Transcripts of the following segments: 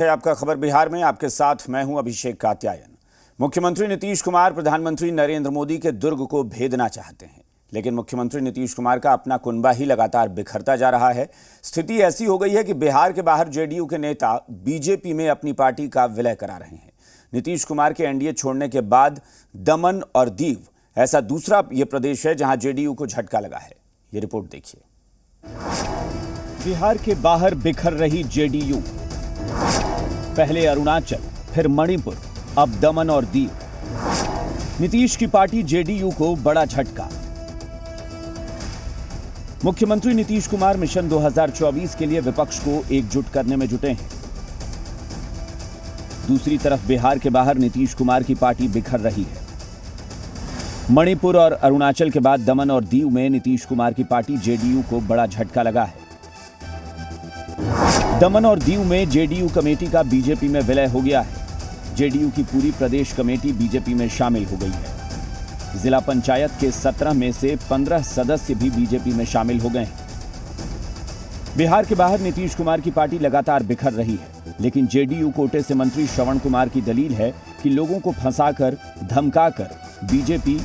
है आपका खबर बिहार में। आपके साथ मैं हूं अभिषेक कात्यायन। मुख्यमंत्री नीतीश कुमार प्रधानमंत्री नरेंद्र मोदी के दुर्ग को भेदना चाहते हैं, लेकिन मुख्यमंत्री नीतीश कुमार का अपना कुनबा ही लगातार बिखरता जा रहा है। स्थिति ऐसी हो गई है कि बिहार के बाहर जेडीयू के नेता बीजेपी में अपनी पार्टी का विलय करा रहे हैं। नीतीश कुमार के एनडीए छोड़ने के बाद दमन और दीव ऐसा दूसरा ये प्रदेश है जहां जेडीयू को झटका लगा है। ये रिपोर्ट देखिए। बिहार के बाहर बिखर रही जेडीयू, पहले अरुणाचल, फिर मणिपुर, अब दमन और दीव। नीतीश की पार्टी जेडीयू को बड़ा झटका। मुख्यमंत्री नीतीश कुमार मिशन 2024 के लिए विपक्ष को एकजुट करने में जुटे हैं। दूसरी तरफ बिहार के बाहर नीतीश कुमार की पार्टी बिखर रही है। मणिपुर और अरुणाचल के बाद दमन और दीव में नीतीश कुमार की पार्टी जेडीयू को बड़ा झटका लगा है। दमन और दीव में जेडीयू कमेटी का बीजेपी में विलय हो गया है। जेडीयू की पूरी प्रदेश कमेटी बीजेपी में शामिल हो गई है। जिला पंचायत के 17 में से 15 सदस्य भी बीजेपी में शामिल हो गए हैं। बिहार के बाहर नीतीश कुमार की पार्टी लगातार बिखर रही है, लेकिन जेडीयू कोटे से मंत्री श्रवण कुमार की दलील है कि लोगों को फंसाकर, धमकाकर बीजेपी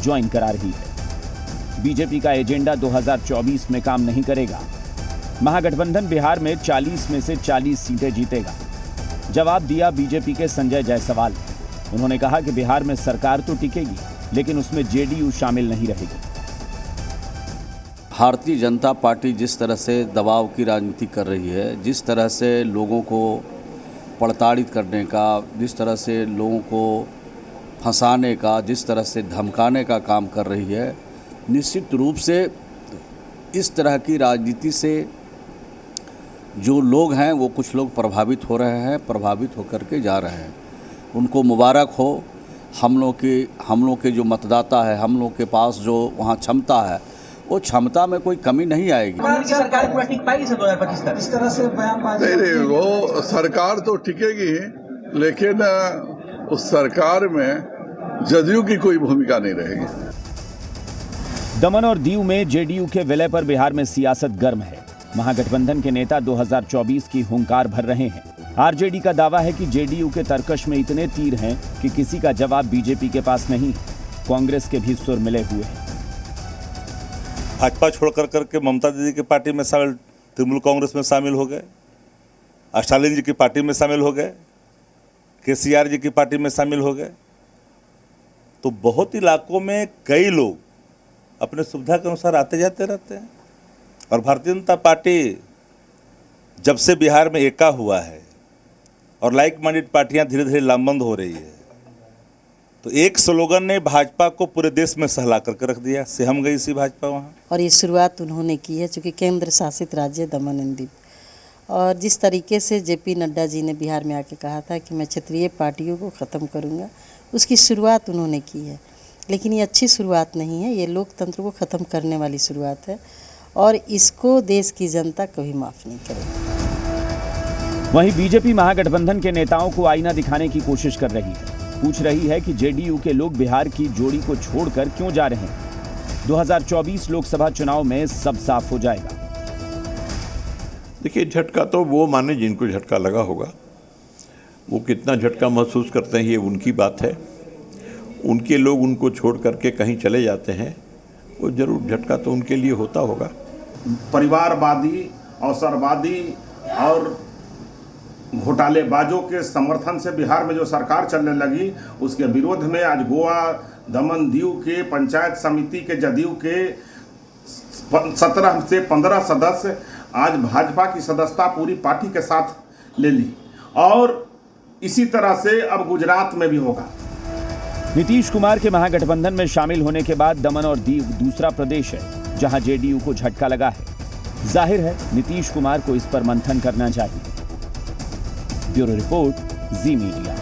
ज्वाइन करा रही है। बीजेपी का एजेंडा 2024 में काम नहीं करेगा। महागठबंधन बिहार में 40 में से 40 सीटें जीतेगा। जवाब दिया बीजेपी के संजय जायसवाल ने। उन्होंने कहा कि बिहार में सरकार तो टिकेगी, लेकिन उसमें जेडीयू शामिल नहीं रहेगी। भारतीय जनता पार्टी जिस तरह से दबाव की राजनीति कर रही है, जिस तरह से लोगों को प्रताड़ित करने का, जिस तरह से लोगों को फंसाने का, जिस तरह से धमकाने का काम कर रही है, निश्चित रूप से इस तरह की राजनीति से जो लोग हैं वो कुछ लोग प्रभावित हो रहे हैं, प्रभावित होकर के जा रहे हैं। उनको मुबारक हो। हम लोग के जो मतदाता है, हम लोग के पास जो वहाँ क्षमता है, वो क्षमता में कोई कमी नहीं आएगी। नहीं, वो सरकार तो टिकेगी, लेकिन उस सरकार में जदयू की कोई भूमिका नहीं रहेगी। दमन और दीव में जेडीयू के विलय पर बिहार में सियासत गर्म है। महागठबंधन के नेता 2024 की हुंकार भर रहे हैं। आरजेडी का दावा है कि जेडीयू के तरकश में इतने तीर हैं कि किसी का जवाब बीजेपी के पास नहीं है। कांग्रेस के भी सुर मिले हुए हैं। भाजपा छोड़ करके ममता दीदी की पार्टी में शामिल, तृणमूल कांग्रेस में शामिल हो गए, स्टालिन जी की पार्टी में शामिल हो गए, केसीआर जी की पार्टी में शामिल हो गए। तो बहुत इलाकों में कई लोग अपने सुविधा के अनुसार आते जाते रहते हैं। और भारतीय जनता पार्टी जब से बिहार में एका हुआ है और लाइक माइंडेड पार्टियां धीरे धीरे लामबंद हो रही है, तो एक स्लोगन ने भाजपा को पूरे देश में सहला करके रख दिया। सहम गई सी भाजपा वहाँ। और ये शुरुआत उन्होंने की है, चूँकि केंद्र शासित राज्य दमन और दीव। और जिस तरीके से जेपी नड्डा जी ने बिहार में आके कहा था कि मैं क्षेत्रीय पार्टियों को ख़त्म करूँगा, उसकी शुरुआत उन्होंने की है। लेकिन ये अच्छी शुरुआत नहीं है, ये लोकतंत्र को ख़त्म करने वाली शुरुआत है, और इसको देश की जनता कभी माफ़ नहीं करेगी। वहीं बीजेपी महागठबंधन के नेताओं को आईना दिखाने की कोशिश कर रही है। पूछ रही है कि जेडीयू के लोग बिहार की जोड़ी को छोड़कर क्यों जा रहे हैं। 2024 लोकसभा चुनाव में सब साफ हो जाएगा। देखिए, झटका तो वो माने जिनको झटका लगा होगा। वो कितना झटका महसूस करते हैं ये उनकी बात है। उनके लोग उनको छोड़ करके कहीं चले जाते हैं, वो जरूर झटका तो उनके लिए होता होगा। परिवारवादी, अवसरवादी और घोटालेबाजों के समर्थन से बिहार में जो सरकार चलने लगी, उसके विरोध में आज गोवा, दमन, दीव के पंचायत समिति के जदयू के 17 से 15 सदस्य आज भाजपा की सदस्यता पूरी पार्टी के साथ ले ली, और इसी तरह से अब गुजरात में भी होगा। नीतीश कुमार के महागठबंधन में शामिल होने के बाद दमन और दीव दूसरा प्रदेश है जहां जेडीयू को झटका लगा है। जाहिर है नीतीश कुमार को इस पर मंथन करना चाहिए। ब्यूरो रिपोर्ट, जी मीडिया।